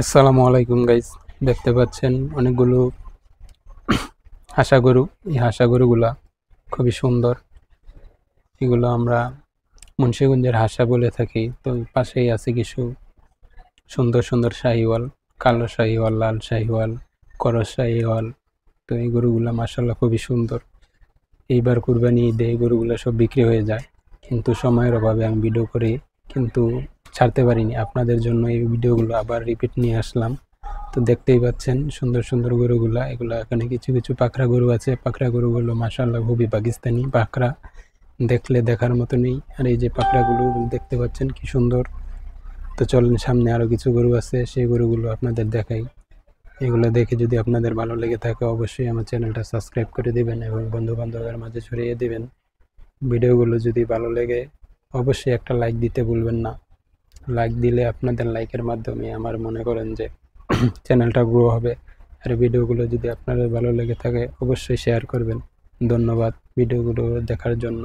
আসসালামু আলাইকুম গাইস। দেখতে পাচ্ছেন অনেকগুলো হাসা গরু। এই হাসা গরুগুলা খুবই সুন্দর। এগুলো আমরা মুন্সিগঞ্জের হাসা বলে থাকি। তো পাশেই আছে কিছু সুন্দর সুন্দর শাহিওয়াল, কালো শাহিওয়াল, লাল শাহিওয়াল, করস শাহিওয়াল। তো এই গরুগুলা মাশাআল্লাহ খুবই সুন্দর। এইবার কুরবানি ঈদে এই গরুগুলা সব বিক্রি হয়ে যায়, কিন্তু সময়ের অভাবে আমি ভিডিও করি কিন্তু ছাড়তে পারিনি। আপনাদের জন্য এই ভিডিওগুলো আবার রিপিট নিয়ে আসলাম। তো দেখতেই পাচ্ছেন সুন্দর সুন্দর গরুগুলা। এগুলা এখানে কিছু কিছু পাকড়া গরু আছে। পাকড়া গরুগুলো মাশাআল্লাহ খুবই পাকিস্তানি পাকড়া, দেখলে দেখার মতো নেই। আর এই যে পাকড়াগুলো দেখতে পাচ্ছেন কি সুন্দর। তো চলেন, সামনে আরো কিছু গরু আছে, সেই গরুগুলো আপনাদের দেখাই। এগুলো দেখে যদি আপনাদের ভালো লেগে থাকে অবশ্যই আমার চ্যানেলটা সাবস্ক্রাইব করে দিবেন এবং বন্ধু বান্ধবের মাঝে ছড়িয়ে দিবেন। ভিডিওগুলো যদি ভালো লাগে অবশ্যই একটা লাইক দিতে ভুলবেন না। লাইক দিলে আপনাদের লাইকের মাধ্যমে আমার মনে করেন যে চ্যানেলটা গ্রো হবে। আর ভিডিওগুলো যদি আপনাদের ভালো লেগে থাকে অবশ্যই শেয়ার করবেন। ধন্যবাদ ভিডিওগুলো দেখার জন্য।